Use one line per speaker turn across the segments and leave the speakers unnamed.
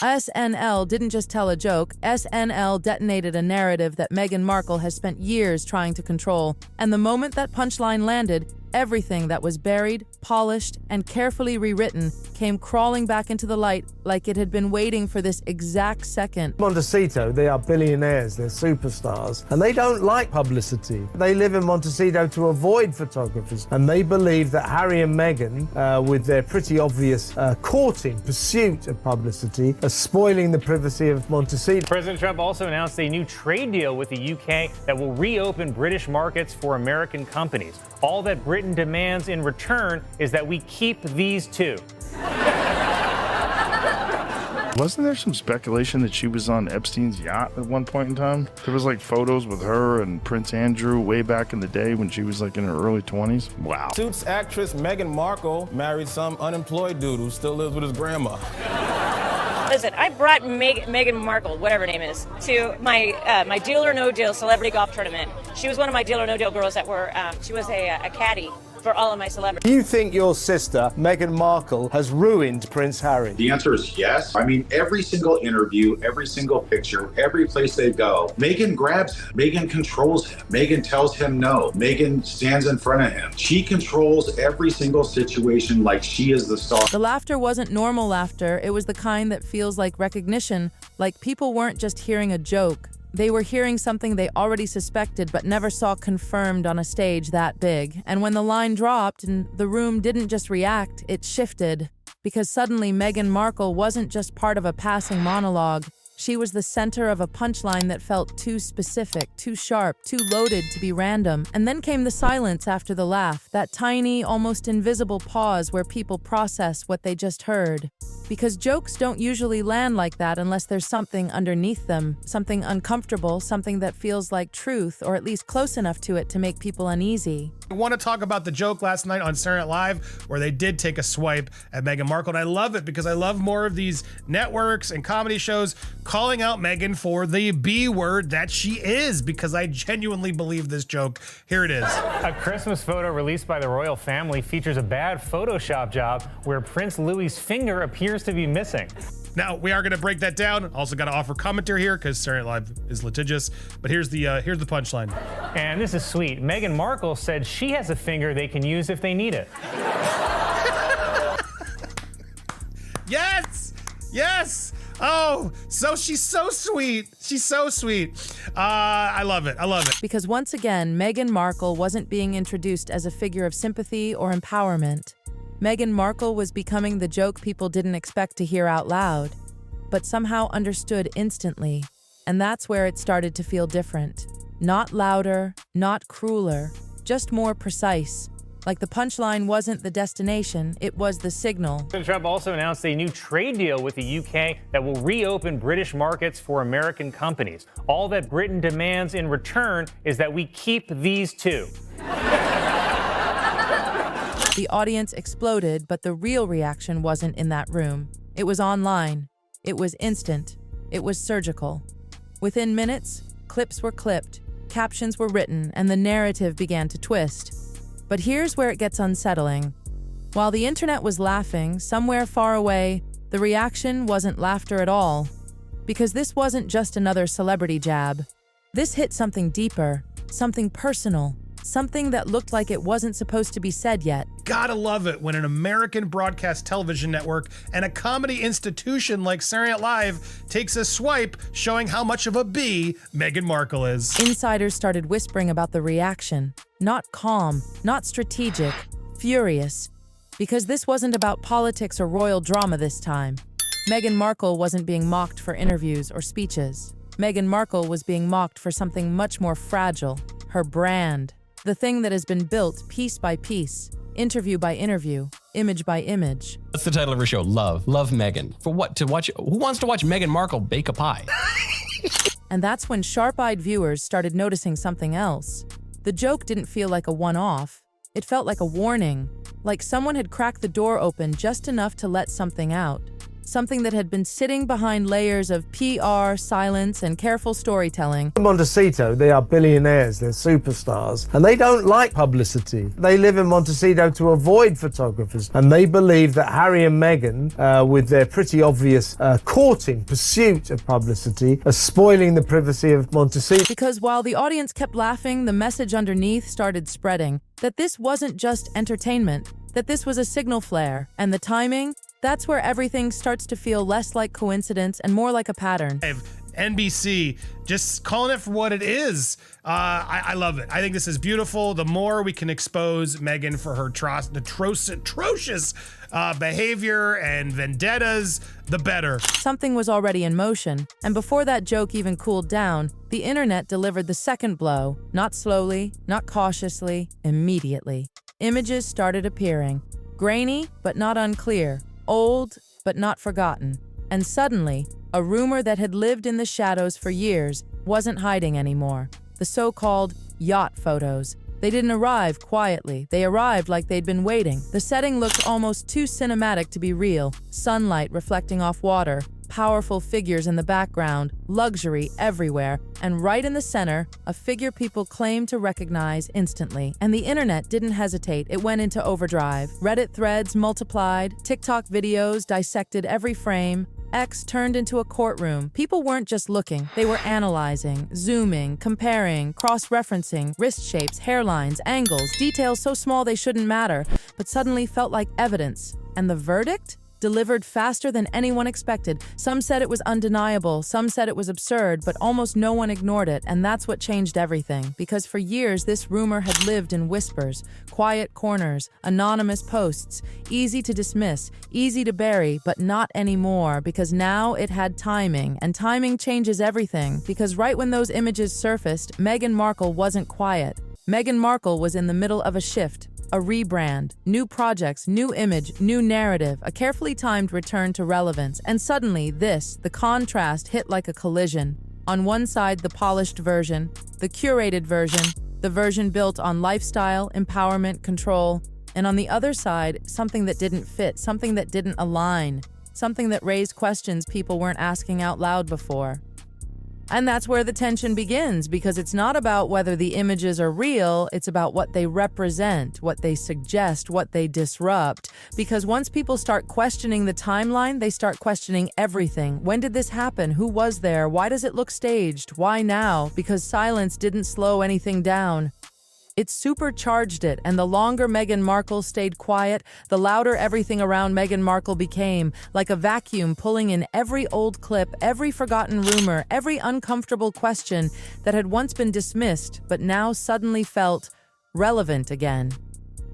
SNL didn't just tell a joke, SNL detonated a narrative that Meghan Markle has spent years trying to control. And the moment that punchline landed, everything that was buried, polished, and carefully rewritten came crawling back into the light like it had been waiting for this exact second.
Montecito, they are billionaires, they're superstars, and they don't like publicity. They live in Montecito to avoid photographers, and they believe that Harry and Meghan, with their pretty obvious courting, pursuit of publicity, are spoiling the privacy of Montecito.
President Trump also announced a new trade deal with the UK that will reopen British markets for American companies. All that Britain demands in return is that we keep these two.
Wasn't there some speculation that she was on Epstein's yacht at one point in time? There was like photos with her and Prince Andrew way back in the day when she was like in her early 20s. Wow.
Suits actress Meghan Markle married some unemployed dude who still lives with his grandma.
Listen, I brought Meghan Markle, whatever her name is, to my Deal or No Deal celebrity golf tournament. She was one of my Deal or No Deal girls that were, she was a caddy for all of my celebrities.
Do you think your sister, Meghan Markle, has ruined Prince Harry?
The answer is yes. I mean, every single interview, every single picture, every place they go, Meghan grabs him. Meghan controls him. Meghan tells him no. Meghan stands in front of him. She controls every single situation like she is the star.
The laughter wasn't normal laughter. It was the kind that feels like recognition, like people weren't just hearing a joke. They were hearing something they already suspected but never saw confirmed on a stage that big. And when the line dropped and the room didn't just react, it shifted. Because suddenly Meghan Markle wasn't just part of a passing monologue. She was the center of a punchline that felt too specific, too sharp, too loaded to be random. And then came the silence after the laugh, that tiny, almost invisible pause where people process what they just heard. Because jokes don't usually land like that unless there's something underneath them, something uncomfortable, something that feels like truth, or at least close enough to it to make people uneasy.
I want to talk about the joke last night on Saturday Night Live where they did take a swipe at Meghan Markle, and I love it because I love more of these networks and comedy shows calling out Meghan for the B word that she is, because I genuinely believe this joke. Here it is.
A Christmas photo released by the royal family features a bad Photoshop job where Prince Louis's finger appears to be missing.
Now, we are going to break that down. Also got to offer commentary here because Saturday Night Live is litigious. But here's the punchline.
And this is sweet. Meghan Markle said she has a finger they can use if they need it.
Yes! Yes! Oh, so she's so sweet. She's so sweet. I love it. I love it.
Because once again, Meghan Markle wasn't being introduced as a figure of sympathy or empowerment. Meghan Markle was becoming the joke people didn't expect to hear out loud, but somehow understood instantly. And that's where it started to feel different. Not louder, not crueler, just more precise. Like the punchline wasn't the destination, it was the signal.
President Trump also announced a new trade deal with the UK that will reopen British markets for American companies. All that Britain demands in return is that we keep these two.
The audience exploded, but the real reaction wasn't in that room. It was online. It was instant. It was surgical. Within minutes, clips were clipped, captions were written, and the narrative began to twist. But here's where it gets unsettling. While the internet was laughing, somewhere far away, the reaction wasn't laughter at all. Because this wasn't just another celebrity jab. This hit something deeper, something personal. Something that looked like it wasn't supposed to be said yet.
Gotta love it when an American broadcast television network and a comedy institution like Saturday Night Live takes a swipe showing how much of a B Meghan Markle is.
Insiders started whispering about the reaction. Not calm, not strategic, furious. Because this wasn't about politics or royal drama this time. Meghan Markle wasn't being mocked for interviews or speeches. Meghan Markle was being mocked for something much more fragile, her brand. The thing that has been built piece by piece, interview by interview, image by image.
That's the title of her show, Love Meghan. For what to watch? Who wants to watch Meghan Markle bake a pie?
And that's when sharp-eyed viewers started noticing something else. The joke didn't feel like a one-off. It felt like a warning, like someone had cracked the door open just enough to let something out. something that had been sitting behind layers of PR, silence, and careful storytelling.
Montecito, they are billionaires, they're superstars, and they don't like publicity. They live in Montecito to avoid photographers, and they believe that Harry and Meghan, with their pretty obvious courting, pursuit of publicity, are spoiling the privacy of Montecito.
Because while the audience kept laughing, the message underneath started spreading that this wasn't just entertainment, that this was a signal flare, and the timing, that's where everything starts to feel less like coincidence and more like a pattern.
NBC, just calling it for what it is. I love it. I think this is beautiful. The more we can expose Meghan for her atrocious behavior and vendettas, the better.
Something was already in motion, and before that joke even cooled down, the internet delivered the second blow, not slowly, not cautiously, immediately. Images started appearing, grainy but not unclear, old but not forgotten, and suddenly, a rumor that had lived in the shadows for years wasn't hiding anymore. The so-called yacht photos. They didn't arrive quietly. They arrived like they'd been waiting. The setting looked almost too cinematic to be real. Sunlight reflecting off water, powerful figures in the background, luxury everywhere, and right in the center, a figure people claimed to recognize instantly. And the internet didn't hesitate. It went into overdrive. Reddit threads multiplied, TikTok videos dissected every frame. X turned into a courtroom. People weren't just looking, they were analyzing, zooming, comparing, cross-referencing, wrist shapes, hairlines, angles, details so small they shouldn't matter, but suddenly felt like evidence. And the verdict? Delivered faster than anyone expected. Some said it was undeniable, some said it was absurd, but almost no one ignored it, and that's what changed everything. Because for years, this rumor had lived in whispers, quiet corners, anonymous posts, easy to dismiss, easy to bury, but not anymore, because now it had timing, and timing changes everything, because right when those images surfaced, Meghan Markle wasn't quiet. Meghan Markle was in the middle of a shift. A rebrand, new projects, new image, new narrative, a carefully timed return to relevance, and suddenly the contrast hit like a collision. On one side, the polished version, the curated version, the version built on lifestyle, empowerment, control, and on the other side, something that didn't fit, something that didn't align, something that raised questions people weren't asking out loud before. And that's where the tension begins, because it's not about whether the images are real, it's about what they represent, what they suggest, what they disrupt. Because once people start questioning the timeline, they start questioning everything. When did this happen? Who was there? Why does it look staged? Why now? Because silence didn't slow anything down. It supercharged it, and the longer Meghan Markle stayed quiet, the louder everything around Meghan Markle became, like a vacuum pulling in every old clip, every forgotten rumor, every uncomfortable question that had once been dismissed, but now suddenly felt relevant again.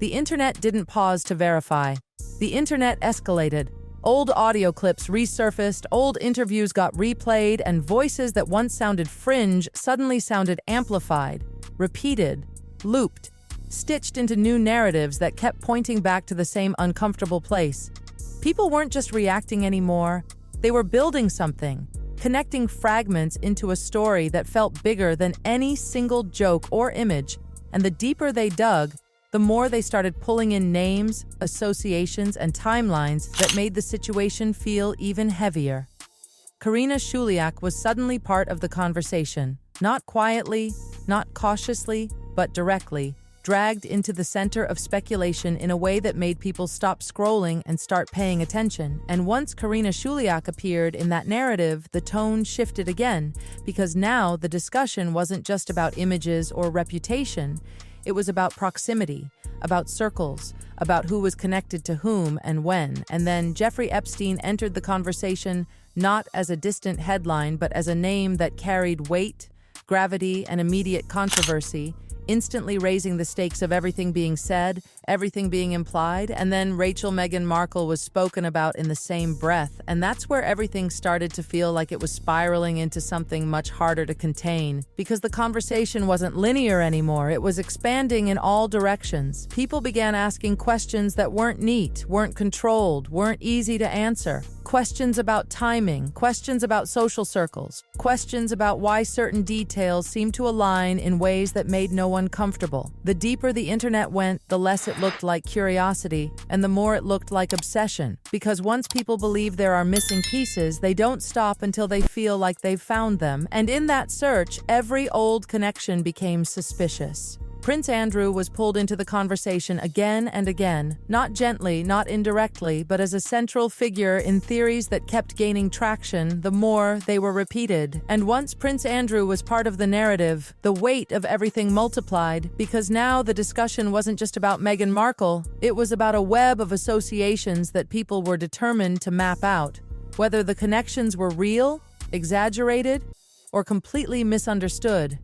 The internet didn't pause to verify. The internet escalated. Old audio clips resurfaced, old interviews got replayed, and voices that once sounded fringe suddenly sounded amplified, repeated, looped, stitched into new narratives that kept pointing back to the same uncomfortable place. People weren't just reacting anymore, they were building something, connecting fragments into a story that felt bigger than any single joke or image, and the deeper they dug, the more they started pulling in names, associations, and timelines that made the situation feel even heavier. Karina Shuliak was suddenly part of the conversation, not quietly, not cautiously, but directly, dragged into the center of speculation in a way that made people stop scrolling and start paying attention. And once Karina Shuliak appeared in that narrative, the tone shifted again, because now the discussion wasn't just about images or reputation. It was about proximity, about circles, about who was connected to whom and when. And then Jeffrey Epstein entered the conversation not as a distant headline, but as a name that carried weight, gravity, and immediate controversy, instantly raising the stakes of everything being said, everything being implied. And then Meghan Markle was spoken about in the same breath, and that's where everything started to feel like it was spiraling into something much harder to contain, because the conversation wasn't linear anymore. It was expanding in all directions. People began asking questions that weren't neat, weren't controlled, weren't easy to answer. Questions about timing, questions about social circles, questions about why certain details seemed to align in ways that made no one comfortable. The deeper the internet went, the less it looked like curiosity, and the more it looked like obsession. Because once people believe there are missing pieces, they don't stop until they feel like they've found them, and in that search, every old connection became suspicious. Prince Andrew was pulled into the conversation again and again, not gently, not indirectly, but as a central figure in theories that kept gaining traction the more they were repeated. And once Prince Andrew was part of the narrative, the weight of everything multiplied, because now the discussion wasn't just about Meghan Markle, it was about a web of associations that people were determined to map out. Whether the connections were real, exaggerated, or completely misunderstood.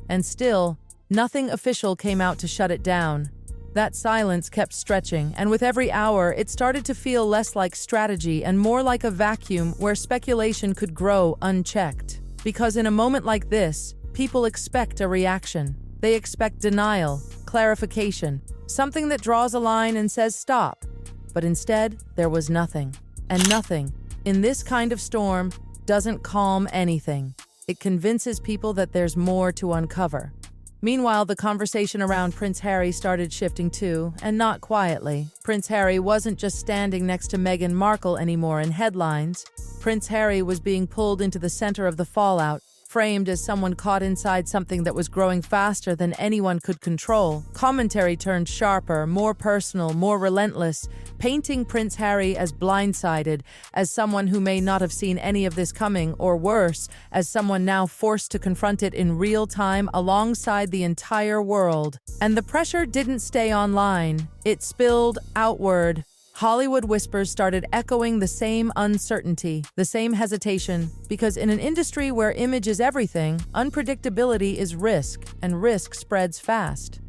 And still, nothing official came out to shut it down. That silence kept stretching, and with every hour, it started to feel less like strategy and more like a vacuum where speculation could grow unchecked. Because in a moment like this, people expect a reaction. They expect denial, clarification, something that draws a line and says stop. But instead, there was nothing. And nothing, in this kind of storm, doesn't calm anything. It convinces people that there's more to uncover. Meanwhile, the conversation around Prince Harry started shifting too, and not quietly. Prince Harry wasn't just standing next to Meghan Markle anymore in headlines. Prince Harry was being pulled into the center of the fallout, framed as someone caught inside something that was growing faster than anyone could control. Commentary turned sharper, more personal, more relentless, painting Prince Harry as blindsided, as someone who may not have seen any of this coming, or worse, as someone now forced to confront it in real time alongside the entire world. And the pressure didn't stay online. It spilled outward. Hollywood whispers started echoing the same uncertainty, the same hesitation, because in an industry where image is everything, unpredictability is risk, and risk spreads fast.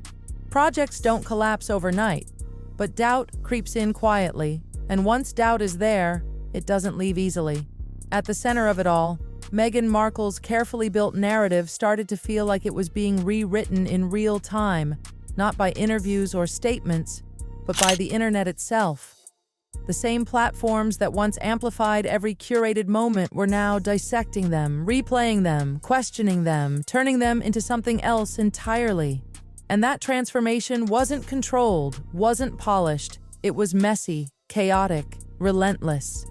Projects don't collapse overnight, but doubt creeps in quietly, and once doubt is there, it doesn't leave easily. At the center of it all, Meghan Markle's carefully built narrative started to feel like it was being rewritten in real time, not by interviews or statements, but by the internet itself. The same platforms that once amplified every curated moment were now dissecting them, replaying them, questioning them, turning them into something else entirely. And that transformation wasn't controlled, wasn't polished. It was messy, chaotic, relentless.